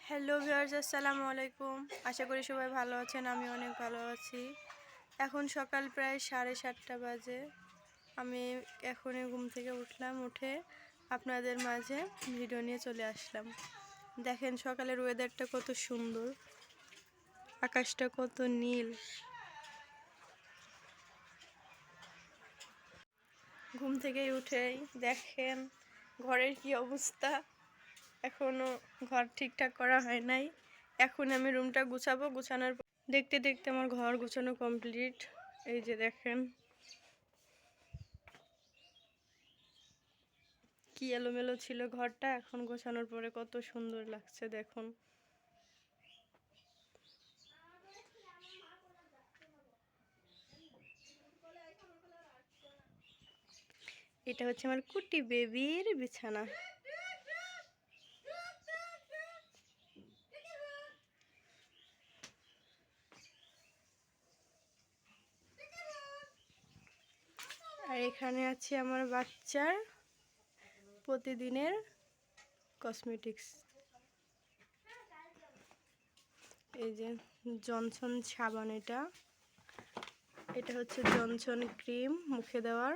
Hello viewers, আসসালামু আলাইকুম। আশা করি সবাই ভালো আছেন। আমি অনেক ভালো আছি। এখন সকাল প্রায় 7:30 বাজে। আমি এখনই ঘুম থেকে উঠলাম, উঠে আপনাদের মাঝে ভিডিও নিয়ে চলে আসলাম। দেখেন সকালের ওয়েদারটা কত সুন্দর, আকাশটা কত নীল। ঘুম থেকেই উঠেই দেখেন ঘরের কি অবস্থা। এখনো ঘর ঠিকঠাক করা হয় নাই। এখন আমি রুমটা গুছাবো। গুছানোর দেখতে দেখতে আমার ঘর গুছানো কমপ্লিট। এই যে দেখেন কি এলোমেলো ছিল ঘরটা, এখন গোছানোর পরে কত সুন্দর লাগছে দেখুন। এটা হচ্ছে আমার কুটি বেবির বিছানা। আর এখানে আছে আমার বাচ্চার প্রতিদিনের কসমেটিক্স। এই যে জনসন সাবান, এটা হচ্ছে জনসন ক্রিম মুখে দেওয়ার,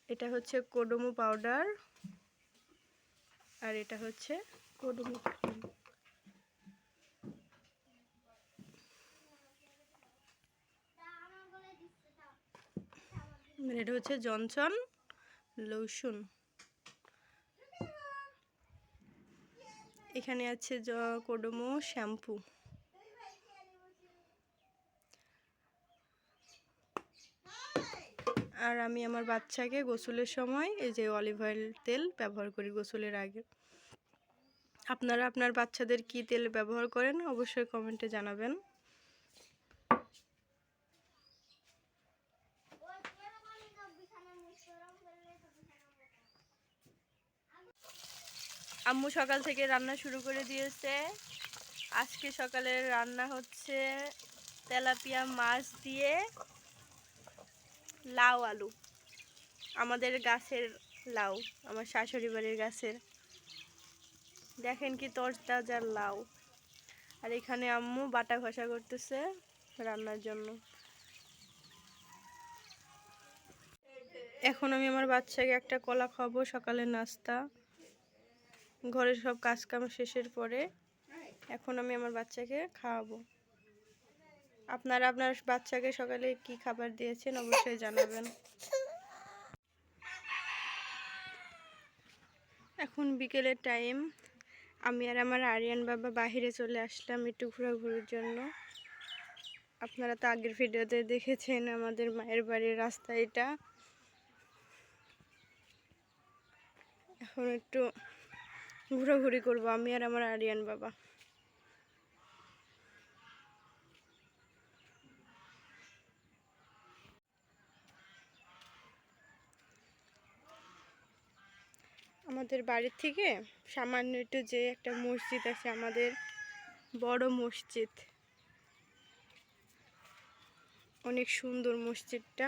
এটা হচ্ছে কোডোমো পাউডার, আর এটা হচ্ছে কোডোমো ক্রিম। এটা হচ্ছে জনসন লোশন। এখানে আছে কোডোমো শ্যাম্পু। আর আমি আমার বাচ্চাকে গোসলের সময় এই যে অলিভ অয়েল তেল ব্যবহার করি গোসলের আগে। আপনারা আপনার বাচ্চাদের কি তেল ব্যবহার করেন অবশ্যই কমেন্টে জানাবেন। আম্মু সকাল থেকে রান্না শুরু করে দিয়েছে। আজকে সকালের রান্না হচ্ছে তেলাপিয়া মাছ দিয়ে লাউ আলু। আমাদের গাছের লাউ, আমার শাশুড়ি বাড়ির গাছের। দেখেন কি তরতাজা লাউ। আর এখানে আম্মু বাটা ঘষা করতেছে রান্নার জন্য। এখন আমি আমার বাচ্চাকে একটা কলা খাওয়াবো, সকালের নাস্তা। ঘরের সব কাজকাম শেষের পরে এখন আমি আমার বাচ্চাকে খাওয়াবো। আপনারা আপনার বাচ্চাকে সকালে কি খাবার দিয়েছেন অবশ্যই জানাবেন। এখন বিকেলের টাইম। আমি আর আমার আরিয়ান বাবা বাহিরে চলে আসলাম একটু ঘোরাঘুরির জন্য। আপনারা তো আগের ভিডিওতে দেখেছেন আমাদের মায়ের বাড়ির রাস্তা এটা। এখন একটু ঘোরাঘুরি করব আমি আর আমার আরিয়ান বাবা। আমাদের বাড়ির থেকে সামান্য একটু যে একটা মসজিদ আছে, আমাদের বড় মসজিদ, অনেক সুন্দর মসজিদটা।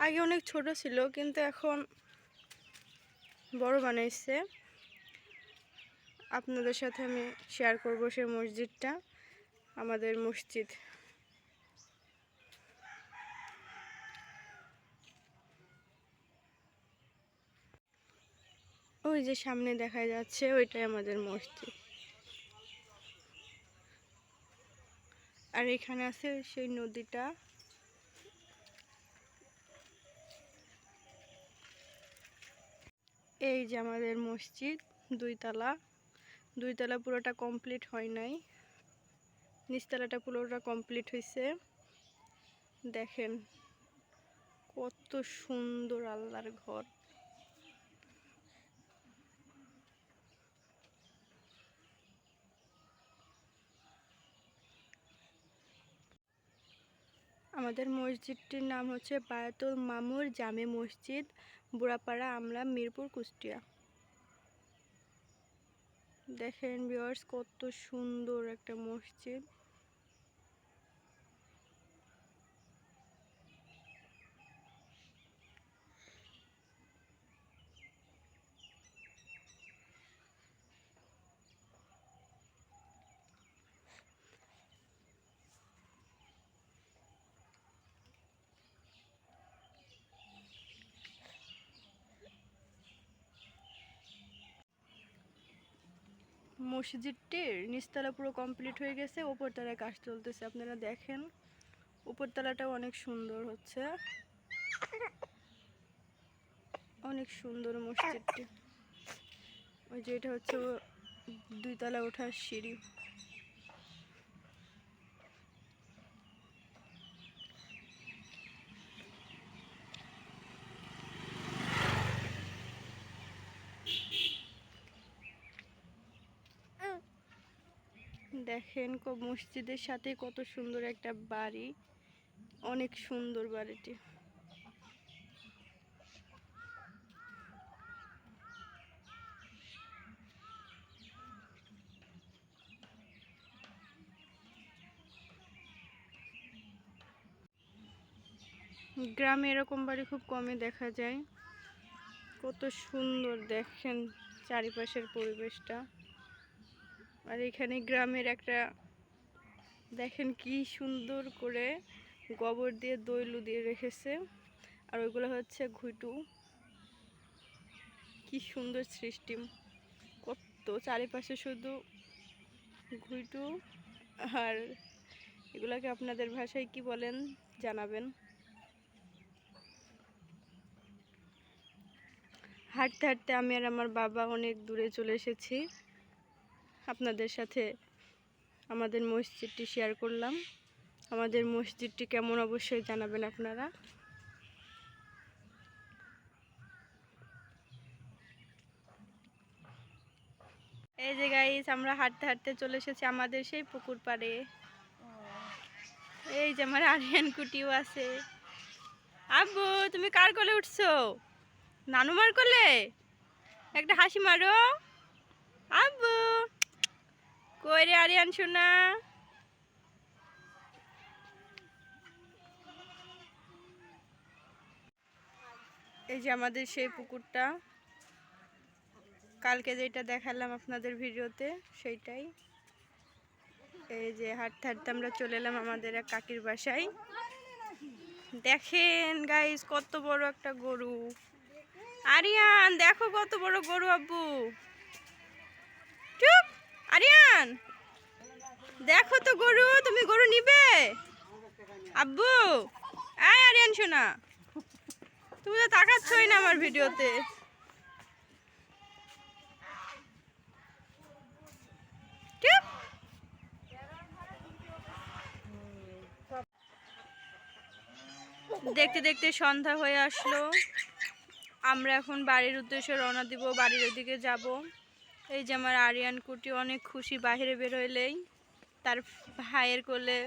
আগে অনেক ছোট ছিল কিন্তু এখন বড় বানাইছে। আপনাদের সাথে আমি শেয়ার করব সেই মসজিদটা, আমাদের মসজিদ। ওই যে সামনে দেখা যাচ্ছে ওইটাই আমাদের মসজিদ। আর এখানে আছে সেই নদীটা। এই যে আমাদের মসজিদ, দুইতলা পুরোটা কমপ্লিট হয় নাই, নিচতলাটা পুরোটা কমপ্লিট হয়েছে। দেখেন কত সুন্দর আল্লাহর ঘর। আমাদের মসজিদটির নাম হচ্ছে বায়াতুল মামুর জামে মসজিদ, বুড়াপাড়া, আমলা, মিরপুর, কুষ্টিয়া। দেখেন ভিউয়ার্স কত সুন্দর একটা মসজিদ। মসজিদটির নিচতলা পুরো কমপ্লিট হয়ে গেছে, উপরতলায় কাজ চলতেছে। আপনারা দেখেন উপরতলাটাও অনেক সুন্দর হচ্ছে, অনেক সুন্দর মসজিদটি। ওই যে এটা হচ্ছে 2 তলা ওঠার সিঁড়ি। দেখেন মসজিদের সাথে কত সুন্দর একটা বাড়ি, অনেক সুন্দর বাড়িটি। গ্রামে এরকম বাড়ি খুব কমই দেখা যায়। কত সুন্দর দেখেন চারিপাশের পরিবেশটা। আর এখানে গ্রামের একটা দেখেন কি সুন্দর করে গোবর দিয়ে দইলু দিয়ে রেখেছে, আর ওইগুলো হচ্ছে ঘুইটু। কি সুন্দর সৃষ্টি, কত চারিপাশে শুধু ঘুইটু। আর এগুলাকে আপনাদের ভাষায় কি বলেন জানাবেন। হাঁটতে হাঁটতে আমি আর আমার বাবা অনেক দূরে চলে এসেছি। আপনাদের সাথে আমাদের মসজিদটি শেয়ার করলাম। আমাদের মসজিদটি কেমন অবশ্যই জানাবেন আপনারা। এই যে গাইস, আমরা হাঁটতে হাঁটতে চলে এসেছি আমাদের সেই পুকুর পাড়ে। এই যে আমার আরিয়ান কুটিও আছে। আব্বু তুমি কার কোলে উঠছো? নানুমার কোলে? একটা হাসি মারো। আব্বু কই রে আরিয়ান সোনা? এই যে আমাদের সেই পুকুরটা, কালকে যেটা দেখালাম আপনাদের ভিডিওতে সেইটাই। এই যে হাঁটতে হাঁটতে আমরা চলে এলাম আমাদের এক কাকির বাসায়। দেখেন গাইস কত বড় একটা গরু। আরিয়ান দেখো কত বড় গরু। আব্বু চুপ। আরিয়ান দেখো তো গরু, তুমি গরু নিবে? আব্বু আয় আরিয়ান শোনা, তুমি তো তাকাচ্ছই না আমার ভিডিওতে। চুপ। দেখতে দেখতে সন্ধ্যা হয়ে আসলো। আমরা এখন বাড়ির উদ্দেশ্যে রওনা দিব, বাড়ির ওদিকে যাব। এই যে আমার আরিয়ান কুটি অনেক খুশি, বাইরে বেরোইলেই তার ভাইয়ের কোলে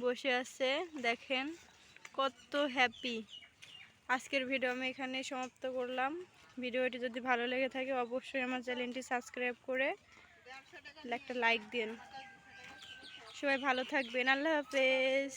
বসে আছে। দেখেন কত হ্যাপি। আজকের ভিডিও আমি এখানে সমাপ্ত করলাম। ভিডিওটি যদি ভালো লেগে থাকে অবশ্যই আমার চ্যানেলটি সাবস্ক্রাইব করে একটা লাইক দিন। সবাই ভালো থাকবেন। আল্লাহ হাফেজ।